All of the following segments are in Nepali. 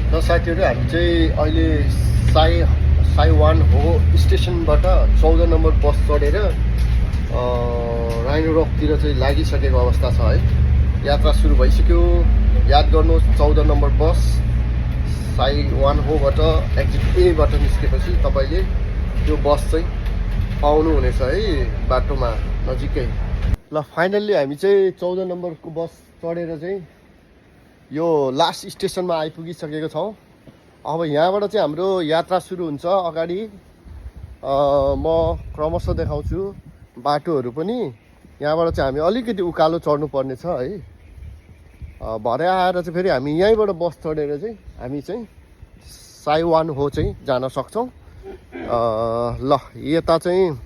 र साथीहरू हामी चाहिँ अहिले साई 1 हो स्टेसनबाट 14 नम्बर बस चढेर राइनो रकतिर चाहिँ लागिसकेको अवस्था छ है। यात्रा सुरु भइसक्यो। याद गर्नुहोस् 14 नम्बर बस साई 1 होबाट एक्जिट एबाट निस्केपछि तपाईँले त्यो बस चाहिँ पाउनुहुनेछ है बाटोमा नजिकै। ल फाइनल्ली हामी चाहिँ 14 नम्बरको बस चढेर चाहिँ यो लास्ट स्टेसनमा आइपुगिसकेको छौँ। अब यहाँबाट चाहिँ हाम्रो यात्रा सुरु हुन्छ। अगाडि म क्रमशः देखाउँछु बाटोहरू पनि। यहाँबाट चाहिँ हामी अलिकति उकालो चढ्नु पर्ने छ है। भरे आएर चाहिँ फेरि हामी यहीँबाट बस चढेर चाहिँ हामी चाहिँ साई 1 हो चाहिँ जान सक्छौँ। ल यता चाहिँ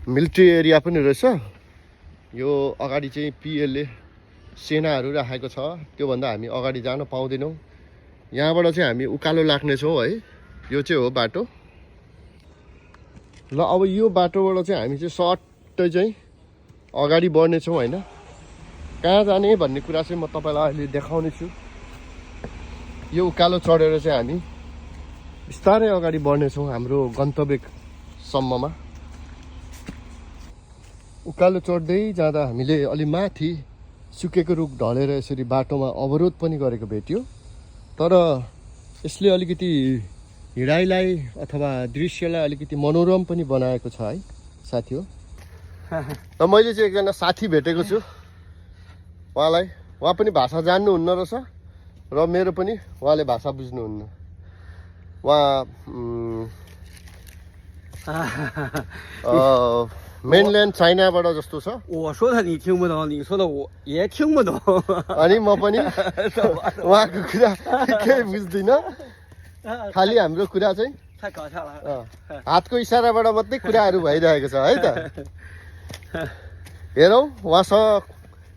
मिलिट्री एरिया पनि रहेछ। यो अगाडि चाहिँ पिएलए सेनाहरू राखेको छ। त्योभन्दा हामी अगाडि जान पाउँदैनौँ। यहाँबाट चाहिँ हामी उकालो लाग्नेछौँ है। यो चाहिँ हो बाटो। ल अब यो बाटोबाट चाहिँ हामी चाहिँ सर्टै चाहिँ अगाडि बढ्नेछौँ होइन। कहाँ जाने भन्ने कुरा चाहिँ म तपाईँलाई अहिले देखाउने छु। यो उकालो चढेर चाहिँ हामी बिस्तारै अगाडि बढ्नेछौँ हाम्रो गन्तव्यसम्ममा। उकालो चढ्दै जाँदा हामीले अलि माथि सुकेको रुख ढलेर यसरी बाटोमा अवरोध पनि गरेको भेट्यो। तर यसले अलिकति हिँडाइलाई अथवा दृश्यलाई अलिकति मनोरम पनि बनाएको छ है साथी हो। र मैले चाहिँ एकजना साथी भेटेको छु। उहाँ पनि भाषा जान्नुहुन्न रहेछ र मेरो पनि उहाँले भाषा बुझ्नुहुन्न। मेनल्यान्ड चाइनाबाट जस्तो छ। 我说的你听不懂，你说的我也听不懂。 अनि म पनि उहाँको कुरा केही बुझ्दिनँ। खालि हाम्रो कुरा चाहिँ 太搞笑了。 हातको इसाराबाट मात्रै कुराहरू भइरहेको छ है त। हेरौँ उहाँसँग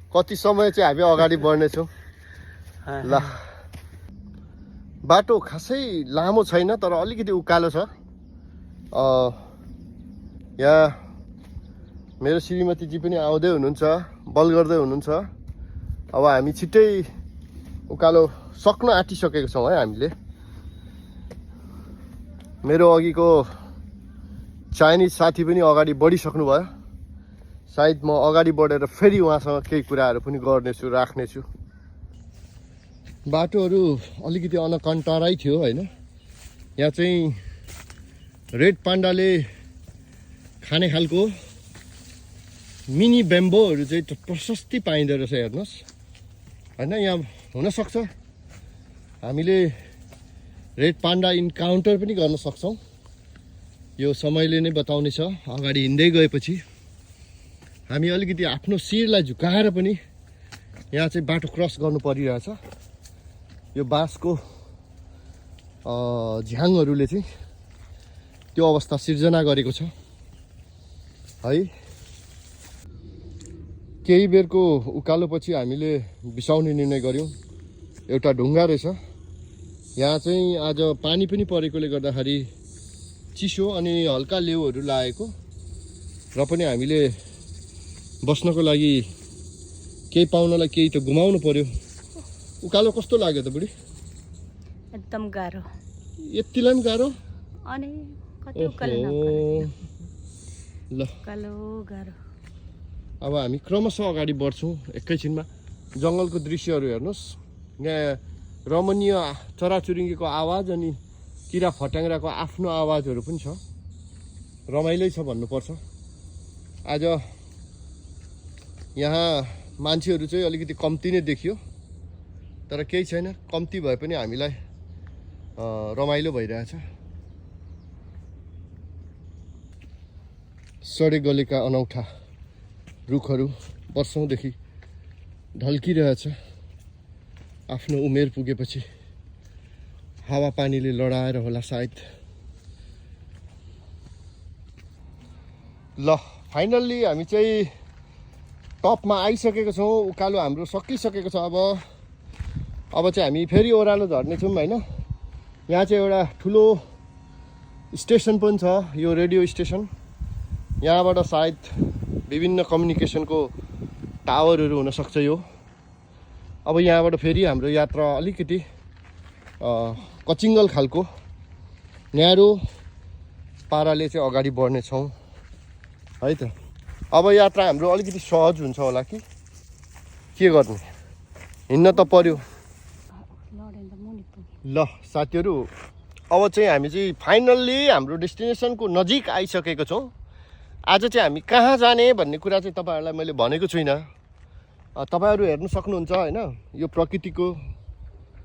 कति समय चाहिँ हामी अगाडि बढ्नेछौँ। ल बाटो खासै लामो छैन तर अलिकति उकालो छ। यहाँ मेरो श्रीमतीजी पनि आउँदै हुनुहुन्छ, बल गर्दै हुनुहुन्छ। अब हामी छिट्टै उकालो सक्न आँटिसकेको छौँ है हामीले। मेरो अघिको चाइनिज साथी पनि अगाडि बढिसक्नु भयो। सायद म अगाडि बढेर फेरि उहाँसँग केही कुराहरू पनि गर्नेछु, राख्नेछु। बाटोहरू अलिकति अनकन्टरै थियो होइन। यहाँ चाहिँ रेड पान्डाले खाने खालको मिनी बेम्बोहरू चाहिँ प्रशस्तै पाइँदो रहेछ हेर्नुहोस् होइन। यहाँ हुनसक्छ हामीले रेड पान्डा इन्काउन्टर पनि गर्न सक्छौँ। यो समयले नै बताउने छ। अगाडि हिँड्दै गएपछि हामी अलिकति आफ्नो शिरलाई झुकाएर पनि यहाँ चाहिँ बाटो क्रस गर्नु परिरहेछ। यो बाँसको झ्याङहरूले चाहिँ त्यो अवस्था सिर्जना गरेको छ है। केही बेरको उकालोपछि हामीले बिसाउने निर्णय गऱ्यौँ। एउटा ढुङ्गा रहेछ यहाँ चाहिँ। आज पानी पनि परेकोले गर्दाखेरि चिसो अनि हल्का लेउहरू लागेको र पनि हामीले बस्नको लागि केही पाउनलाई केही त गुमाउनु पर्यो। उकालो कस्तो लाग्यो त बुढी? एकदम गाह्रो। यतिलाई पनि गाह्रो? अनि कति उकालो ल उकालो गाह्रो। अब हामी क्रमशः अगाडि बढ्छौँ। एकैछिनमा जङ्गलको दृश्यहरू हेर्नुहोस्। यहाँ रमणीय चराचुरुङ्गीको आवाज अनि किरा फट्याङ्ग्राको आफ्नो आवाजहरू पनि छ। रमाइलै छ भन्नुपर्छ। आज यहाँ मान्छेहरू चाहिँ अलिकति कम्ती नै देखियो तर केही छैन। कम्ती भए पनि हामीलाई रमाइलो भइरहेछ। सडे गलेका अनौठा रुखहरू वर्षौँदेखि ढल्किरहेछ। आफ्नो उमेर पुगेपछि हावापानीले लडाएर होला सायद। ल फाइनल्ली हामी चाहिँ टपमा आइसकेको छौँ। उकालो हाम्रो सकिसकेको छ। अब चाहिँ हामी फेरि ओह्रालो झर्नेछौँ होइन। यहाँ चाहिँ एउटा ठुलो स्टेसन पनि छ, यो रेडियो स्टेसन। यहाँबाट सायद विभिन्न कम्युनिकेसनको टावरहरू हुनसक्छ यो। अब यहाँबाट फेरि हाम्रो यात्रा अलिकति कचिङ्गल खालको न्यारो पाराले चाहिँ अगाडि बढ्नेछौँ है त। अब यात्रा हाम्रो अलिकति सहज हुन्छ होला कि के गर्ने, हिँड्न त पर्यो। ल साथीहरू, अब चाहिँ हामी चाहिँ फाइनल्ली हाम्रो डेस्टिनेसनको नजिक आइसकेको छौँ। आज चाहिँ हामी कहाँ जाने भन्ने कुरा चाहिँ तपाईँहरूलाई मैले भनेको छुइनँ। तपाईँहरू हेर्नु सक्नुहुन्छ होइन, यो प्रकृतिको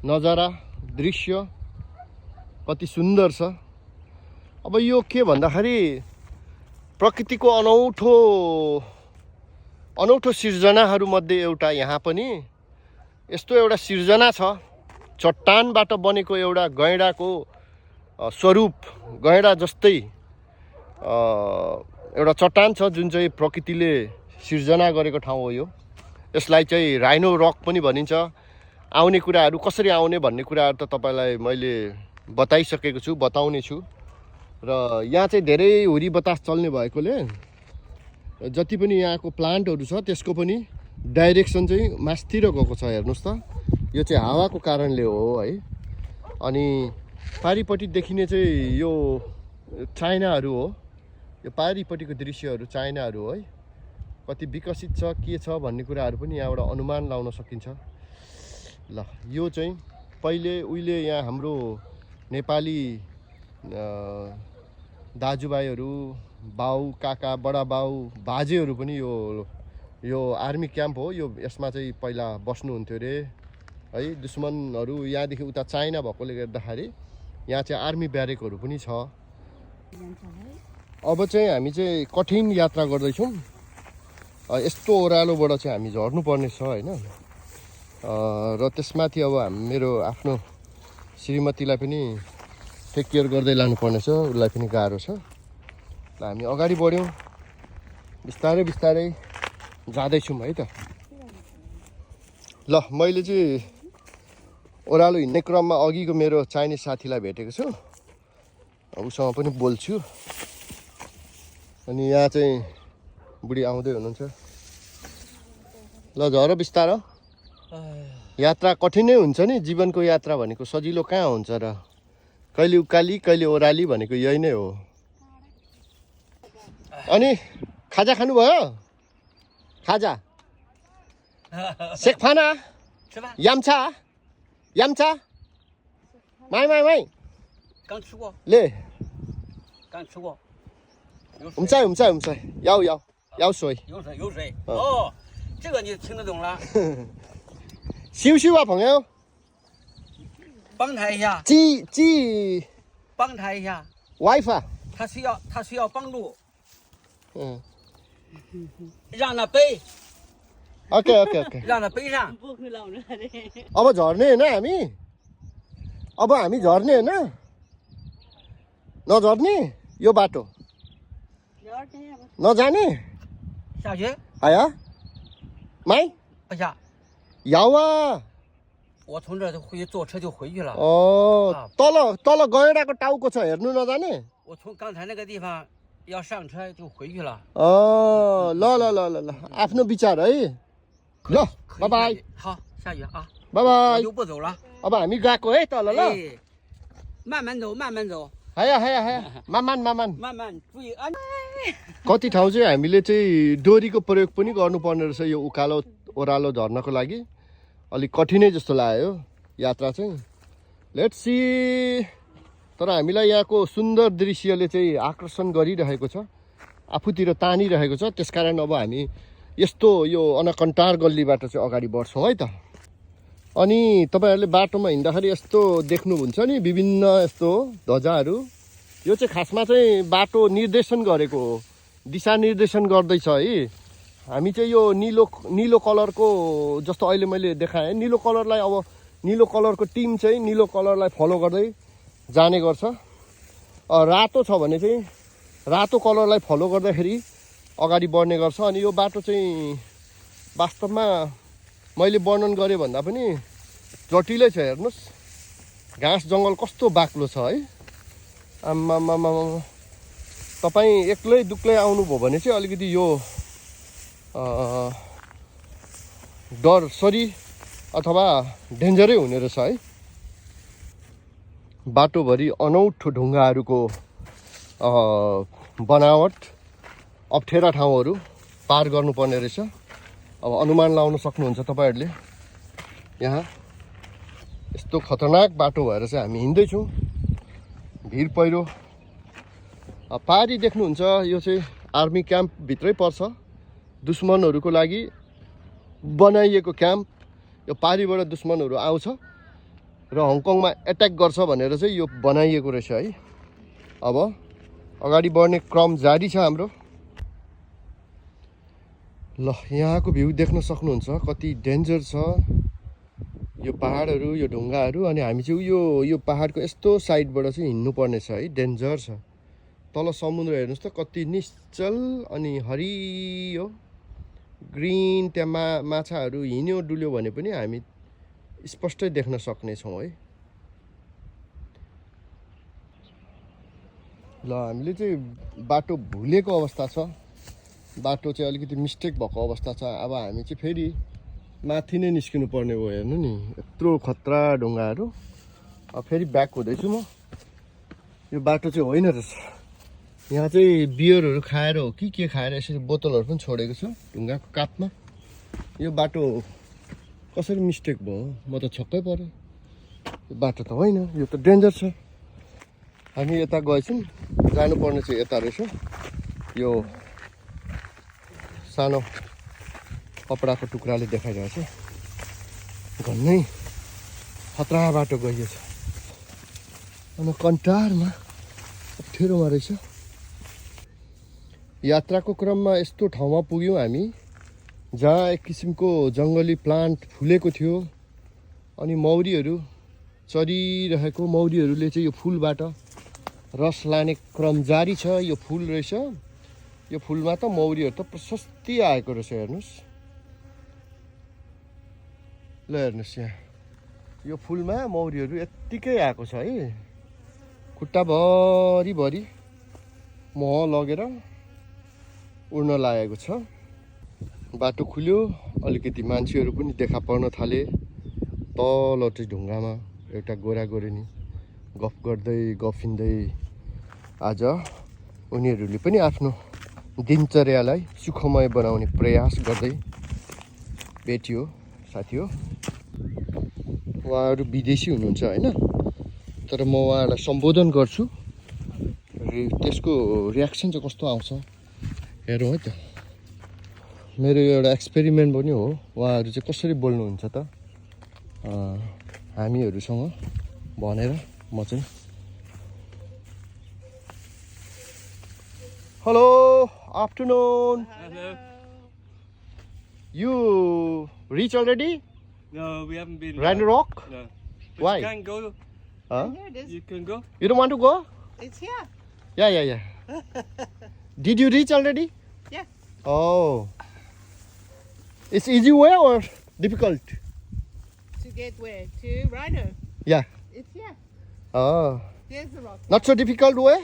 नजारा दृश्य कति सुन्दर छ। अब यो के भन्दाखेरि प्रकृतिको अनौठो सिर्जनाहरूमध्ये एउटा यहाँ पनि यस्तो एउटा सिर्जना छ। चट्टानबाट बनेको एउटा गैँडाको स्वरूप, गैँडा जस्तै एउटा चट्टान छ जुन चाहिँ प्रकृतिले सिर्जना गरेको ठाउँ हो यो। यसलाई चाहिँ राइनो रक पनि भनिन्छ। आउने कुराहरू कसरी आउने भन्ने कुराहरू त तपाईँलाई मैले बताइसकेको छु, बताउने छु। र यहाँ चाहिँ धेरै हुरी बतास चल्ने भएकोले जति पनि यहाँको प्लान्टहरू छ त्यसको पनि डाइरेक्सन चाहिँ मास्तिर गएको छ। हेर्नुहोस् त, यो चाहिँ हावाको कारणले हो है। अनि पारिपट्टि देखिने चाहिँ यो चाइनाहरू हो, यो पारिपट्टिको दृश्यहरू चाइनाहरू हो है। कति विकसित छ के छ भन्ने कुराहरू पनि यहाँबाट अनुमान लाउन सकिन्छ। ल यो चाहिँ पहिले उहिले यहाँ हाम्रो नेपाली दाजुभाइहरू, बाउ काका बडा बाउ बाजेहरू पनि यो आर्मी क्याम्प हो। यो यसमा चाहिँ पहिला बस्नुहुन्थ्यो अरे है। दुश्मनहरू यहाँदेखि उता चाइना भएकोले गर्दाखेरि यहाँ चाहिँ आर्मी ब्यारेकहरू पनि छ। अब चाहिँ हामी चाहिँ कठिन यात्रा गर्दैछौँ। यस्तो ओह्रालोबाट चाहिँ हामी झर्नुपर्ने छ होइन। र त्यसमाथि अब मेरो आफ्नो श्रीमतीलाई पनि टेक केयर गर्दै लानुपर्ने छ, उसलाई पनि गाह्रो छ। ल हामी अगाडि बढ्यौँ, बिस्तारै बिस्तारै जाँदैछौँ है त। ल मैले चाहिँ ओह्रालो हिँड्ने क्रममा अघिको मेरो चाइनिज साथीलाई भेटेको छु, उसँग पनि बोल्छु। अनि यहाँ चाहिँ बुढी आउँदै हुनुहुन्छ। ल झर बिस्तारो, यात्रा कठिनै हुन्छ नि। जीवनको यात्रा भनेको सजिलो कहाँ हुन्छ र। कहिले उकाली कहिले ओह्राली भनेको यही नै हो। अनि खाजा खानुभयो? खाजा सेकफाना याम्चा याम्चा माइ माइ माइ 刚吃过， ले 刚吃过， umsai umsai umsai要水有水有水。哦，这个你听得懂了？羞羞啊朋友，帮他一下，记帮他一下， wifi 他需要帮助， 让他背， okay 让他背上。 अब झर्ने होइन हामी, अब हामी झर्ने होइन, नझर्ने यो बाटो नजाने 下去， आया माइ 不下。 याउ आ 我从这坐车就回去了。 तल गैँडाको टाउको छ, हेर्नु नजाने? 我从刚才那个地方要上车就回去了。 ल आफ्नो विचार है। ल 可以 बाई बाई 下去好，下去啊， बाई 我 बाई 就不走了。 अब हामी गएको है तल। ल 哎，慢慢走，慢慢走， हाया मामान 慢慢注意安。 कति ठाउँ चाहिँ हामीले चाहिँ डोरीको प्रयोग पनि गर्नुपर्ने रहेछ यो उकालो ओह्रालो झर्नको लागि। अलिक कठिनै जस्तो लाग्यो यात्रा चाहिँ। Let's see. तर हामीलाई यहाँको सुन्दर दृश्यले चाहिँ आकर्षण गरिरहेको छ, आफूतिर तानिरहेको छ। त्यसकारण अब हामी यस्तो यो अनकन्टार गल्लीबाट चाहिँ अगाडि बढ्छौँ है त। अनि तपाईँहरूले बाटोमा हिँड्दाखेरि यस्तो देख्नुहुन्छ नि विभिन्न यस्तो ध्वजाहरू। यो चाहिँ खासमा चाहिँ बाटो निर्देशन गरेको हो, दिशा निर्देशन गर्दैछ है। हामी चाहिँ यो निलो कलरको जस्तो अहिले मैले देखाएँ, निलो कलरलाई अब निलो कलरको टिम चाहिँ निलो कलरलाई फलो गर्दै जाने गर्छ। रातो छ भने चाहिँ रातो कलरलाई फलो गर्दाखेरि अगाडि बढ्ने गर्छ। अनि यो बाटो चाहिँ वास्तवमा मैले वर्णन गरेँ भन्दा पनि जटिलै छ। हेर्नुहोस् घाँस जङ्गल कस्तो बाक्लो छ है। आम्मामामा, तपाईँ एक्लै दुक्लै आउनुभयो भने चाहिँ अलिकति यो डर सरी अथवा डेन्जरै हुने रहेछ है। बाटोभरि अनौठो ढुङ्गाहरूको बनावट अप्ठ्यारा ठाउँहरू पार गर्नुपर्ने रहेछ। अब अनुमान लाउन सक्नुहुन्छ तपाईँहरूले। यहाँ यस्तो खतरनाक बाटो भएर चाहिँ हामी हिँड्दैछौँ। भिर पहिरो पारी देख्नुहुन्छ, यो चाहिँ आर्मी क्याम्पभित्रै पर्छ। दुश्मनहरूको लागि बनाइएको क्याम्प। यो पारीबाट दुश्मनहरू आउँछ र हङकङमा एट्याक गर्छ भनेर चाहिँ यो बनाइएको रहेछ है। अब अगाडि बढ्ने क्रम जारी छ हाम्रो। ल यहाँको भ्यू देख्न सक्नुहुन्छ कति डेन्जर छ यो पहाडहरू, यो ढुङ्गाहरू। अनि हामी चाहिँ यो पहाडको यस्तो साइडबाट चाहिँ हिँड्नुपर्ने छ है। डेन्जर छ। तल समुद्र हेर्नुहोस् त कति निश्चल अनि हरियो ग्रिन। त्यहाँ माछाहरू हिँड्यो डुल्यो भने पनि हामी स्पष्टै देख्न सक्नेछौँ है। ल हामीले चाहिँ बाटो भुलेको अवस्था छ। बाटो चाहिँ अलिकति मिस्टेक भएको अवस्था छ। अब हामी चाहिँ फेरि माथि नै निस्किनु पर्ने हो। हेर्नु नि यत्रो खतरा ढुङ्गाहरू। अब फेरि ब्याक हुँदैछु म। यो बाटो चाहिँ होइन रहेछ। यहाँ चाहिँ बियरहरू खाएर हो कि के खाएर यसरी बोतलहरू पनि छोडेको छु ढुङ्गाको कापमा। यो बाटो कसरी मिस्टेक भयो म त छक्कै परेँ। यो बाटो त होइन, यो त डेन्जर छ। हामी यता गएछौँ, जानुपर्ने चाहिँ यता रहेछ। यो सानो कपडाको टुक्राले देखाइरहेछ। घन्नै खतरा बाटो गइएछ। अनि कन्टारमा अप्ठ्यारोमा रहेछ। यात्राको क्रममा यस्तो ठाउँमा पुग्यौँ हामी जहाँ एक किसिमको जङ्गली प्लान्ट फुलेको थियो। अनि मौरीहरू चरिरहेको, मौरीहरूले चाहिँ यो फुलबाट रस लाने क्रम जारी छ। यो फुल रहेछ। यो फुलमा त मौरीहरू त प्रशस्तै आएको रहेछ। हेर्नुहोस्, ल हेर्नुहोस् यहाँ यो फुलमा मौरीहरू यत्तिकै आएको छ है। खुट्टाभरिभरि मह लगेर उड्न लागेको छ। बाटो खुल्यो, अलिकति मान्छेहरू पनि देखा पर्न थाले। तल चाहिँ ढुङ्गामा एउटा गोरागोरेनी गफ गर्दै गफिँदै आज उनीहरूले पनि आफ्नो दिनचर्यालाई सुखमय बनाउने प्रयास गर्दै भेटियो साथी हो। उहाँहरू विदेशी हुनुहुन्छ होइन, तर म उहाँहरूलाई सम्बोधन गर्छु। त्यसको रियाक्सन चाहिँ कस्तो आउँछ हेरौँ है त। मेरो एउटा एक्सपेरिमेन्ट पनि हो। उहाँहरू चाहिँ कसरी बोल्नुहुन्छ त हामीहरूसँग भनेर म चाहिँ। Hello, afternoon. Hello. You reach already? No, we haven't been. Rhino Rock? No. But Why? You can go. Huh? Here it is. You can go. You don't want to go? It's here. Yeah. Did you reach already? Yeah. Oh. It's easy way or difficult? To get where? To Rhino. Yeah. It's here. Oh. There's the rock. Not so difficult way?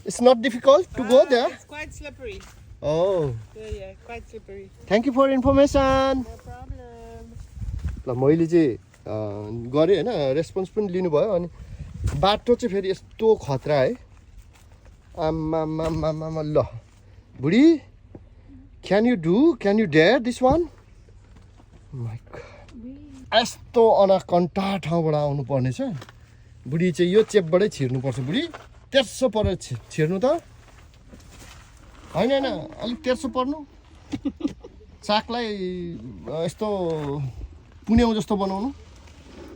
It's not difficult to go there? It's quite slippery. Oh. Yeah, quite slippery. Thank you for information. No problem. ल मैले चाहिँ गरेँ होइन, रेस्पोन्स पनि लिनुभयो। अनि बाटो चाहिँ फेरि यस्तो खतरा है। आम्मामामामा। ल बुढी, can you dare this one? My god, यस्तो अनाकन्टा ठाउँबाट आउनु पर्ने छ। बुढी चाहिँ यो चेपबाटै छिर्नुपर्छ। बुढी तेर्सो परेर छिर्नु त होइन, अलिक तेर्सो पर्नु। चाकलाई यस्तो पुन्याउ जस्तो बनाउनु।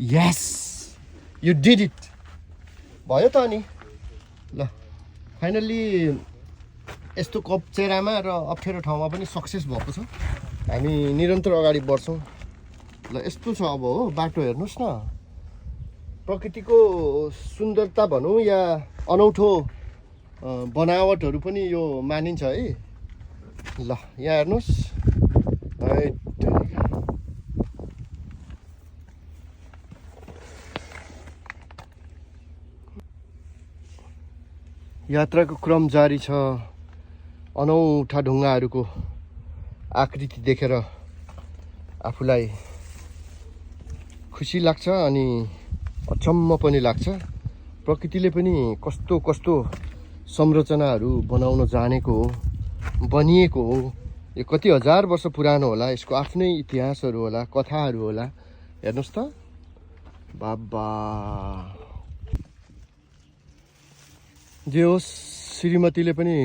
यस, यु डिड इट। भयो त अनि। ल फाइनल्ली यस्तो कप्चेरामा र अप्ठ्यारो ठाउँमा पनि सक्सेस भएको छ। हामी निरन्तर अगाडि बढ्छौँ। ल यस्तो छ अब हो बाटो। हेर्नुहोस् न, प्रकृतिको सुन्दरता भनौँ या अनौठो बनावटहरू पनि यो मानिन्छ है। ल यहाँ हेर्नुहोस्, यात्राको क्रम जारी छ। अनौठा ढुङ्गाहरूको आकृति देखेर आफूलाई खुसी लाग्छ अनि अचम्म पनि लाग्छ। प्रकृतिले पनि कस्तो कस्तो संरचनाहरू बनाउन जानेको हो, बनिएको हो। यो कति हजार वर्ष पुरानो होला, यसको आफ्नै इतिहासहरू होला, कथाहरू होला। हेर्नुहोस् त बाबा। जे होस्, श्रीमतीले पनि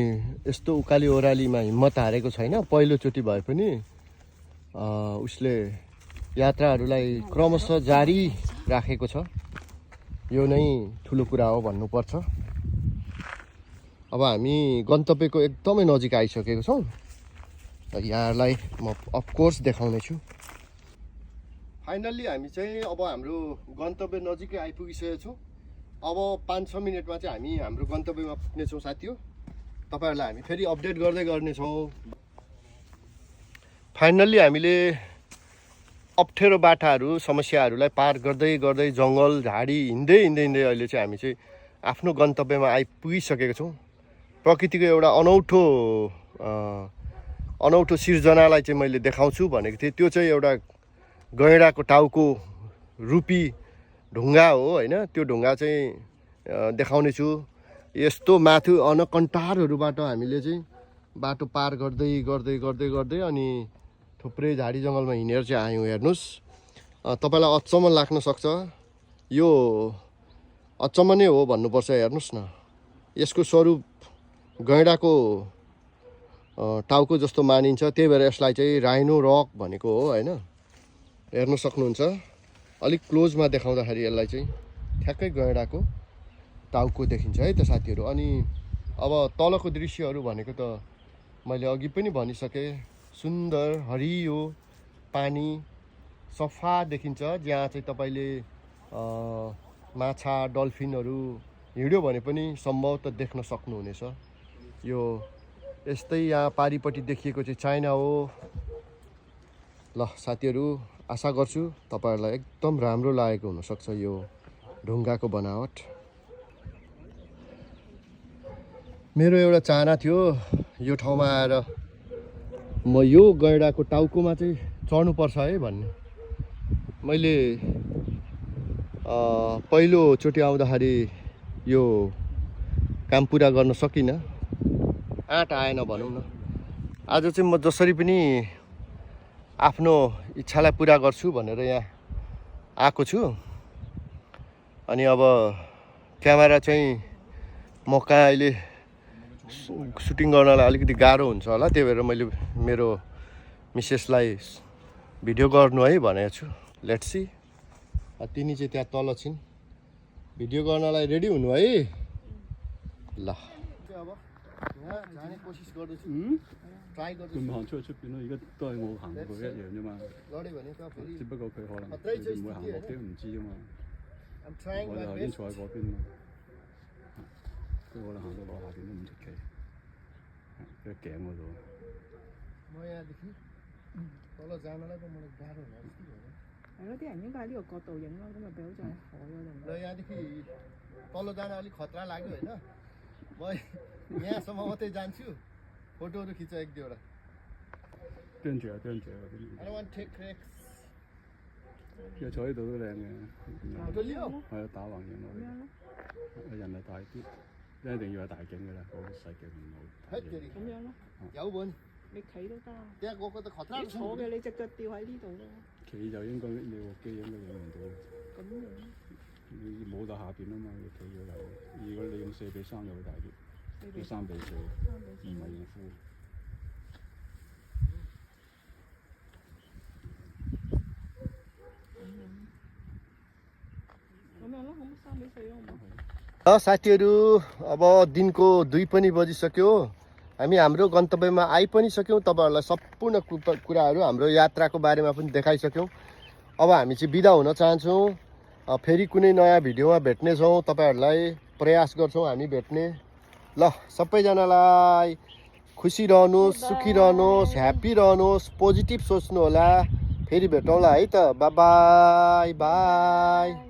यस्तो उकाली ओह्रालीमा हिम्मत हारेको छैन। पहिलोचोटि भए पनि उसले यात्राहरूलाई क्रमशः जारी राखेको छ। यो नै ठुलो कुरा हो भन्नुपर्छ। अब हामी गन्तव्यको एकदमै नजिक आइसकेको छौँ। यहाँहरूलाई म अफकोर्स देखाउने छु। फाइनल्ली हामी चाहिँ अब हाम्रो गन्तव्य नजिकै आइपुगिसकेको छौँ। अब 5-6 मिनटमा चाहिँ हामी हाम्रो गन्तव्यमा पुग्नेछौँ साथी हो। तपाईँहरूलाई हामी फेरि अपडेट गर्दै गर्नेछौँ। फाइनल्ली हामीले अप्ठ्यारो बाटाहरू, समस्याहरूलाई पार गर्दै गर्दै जङ्गल झाडी हिँड्दै अहिले चाहिँ हामी चाहिँ आफ्नो गन्तव्यमा आइपुगिसकेको छौँ। प्रकृतिको एउटा अनौठो सिर्जनालाई चाहिँ मैले देखाउँछु भनेको थिएँ। त्यो चाहिँ एउटा गैँडाको टाउको रूपी ढुङ्गा हो होइन। त्यो ढुङ्गा चाहिँ देखाउने छु। यस्तो माथि अनकन्टारहरूबाट हामीले चाहिँ बाटो पार गर्दै अनि थुप्रै झाडी जङ्गलमा हिँडेर चाहिँ आयौँ। हेर्नुहोस्, तपाईँलाई अचम्म लाग्न सक्छ। यो अचम्म नै हो भन्नुपर्छ। हेर्नुहोस् न, यसको स्वरूप गैँडाको टाउको जस्तो मानिन्छ। त्यही भएर यसलाई चाहिँ राइनो रक भनेको हो होइन। हेर्न सक्नुहुन्छ, अलिक क्लोजमा देखाउँदाखेरि यसलाई चाहिँ ठ्याक्कै गैँडाको टाउको देखिन्छ है त साथीहरू। अनि अब तलको दृश्यहरू भनेको त मैले अघि पनि भनिसकेँ। सुन्दर हरियो पानी सफा देखिन्छ, जहाँ चाहिँ तपाईँले माछा डल्फिनहरू हिँड्यो भने पनि सम्भवतः देख्न सक्नुहुनेछ। यो यस्तै यहाँ पारिपट्टि देखिएको चाहिँ चाइना हो। ल साथीहरू, आशा गर्छु तपाईँहरूलाई एकदम राम्रो लागेको हुनसक्छ यो ढुङ्गाको बनावट। मेरो एउटा चाहना थियो यो ठाउँमा आएर म यो गैँडाको टाउकोमा चाहिँ चढ्नुपर्छ है भन्ने। मैले पहिलोचोटि आउँदाखेरि यो काम पुरा गर्न सकिनँ, आँट आएन भनौँ न। आज चाहिँ म जसरी पनि आफ्नो इच्छालाई पुरा गर्छु भनेर यहाँ आएको छु। अनि अब क्यामेरा चाहिँ म कहाँ अहिले सुटिङ गर्नलाई अलिकति गाह्रो हुन्छ होला, त्यही भएर मैले मेरो मिसेसलाई भिडियो गर्नु है भनेको छु। Let's see. तिनी चाहिँ त्यहाँ तल छिन्, भिडियो गर्नलाई रेडी हुनु है। ल अब यहाँ जाने कोसिस गर्दैछु, ट्राई गर्दैछु।咁行出去出邊咯，而家都係我行過一樣啫嘛。लड्यो भने त फेरि只不過佢可能खतरै छ唔會行落啲唔知啊嘛。 I'm trying 我 my 哋頭先 best. 坐喺嗰邊嘛，佢可能行到落下邊都唔出奇。佢頸嗰度。 म यहाँदेखि तल जानलाई त मलाई गाह्रो होला जस्तो भयो। 係咯，啲人應該喺呢個角度影咯，咁咪俾好似喺海嗰度。 ल यहाँदेखि तल जान अलिक खतरा लाग्यो होइन। म यहाँसम्म मात्रै जान्छु, फोटोहरू खिच्छ एक दुईवटा। 啄住啊啄住啊嗰啲。 I don't want to take risks. 其實坐喺度都靚嘅。 photo लियो? 係啊，打橫影落嚟。人係大啲，一定要係大景嘅啦，嗰個細景唔好。 हैट तेरी 咁樣咯， 有本 你企都得。 त्यहाँ गएको त खतरा 你 छ 坐嘅你隻腳吊喺呢度咯，企就應該你個機應該影唔到。 咁樣。 你冇到下邊啊嘛，要企咗有。如果你用4:3就會大啲，要3:4，唔係用負。 咁樣咯，咁3:4咯，好唔好？ साथीहरू, अब दिनको 2 पनि बजिसक्यो। हामी हाम्रो गन्तव्यमा आइ पनि सक्यौँ। तपाईँहरूलाई सम्पूर्ण कुराहरू हाम्रो यात्राको बारेमा पनि देखाइसक्यौँ। अब हामी चाहिँ बिदा हुन चाहन्छौँ। फेरि कुनै नयाँ भिडियोमा भेट्नेछौँ। तपाईँहरूलाई प्रयास गर्छौँ हामी भेट्ने। ल सबैजनालाई खुसी रहनुहोस्, सुखी रहनुहोस्, ह्याप्पी रहनुहोस्, पोजिटिभ सोच्नु होला। फेरि भेटौँला है त। By by by.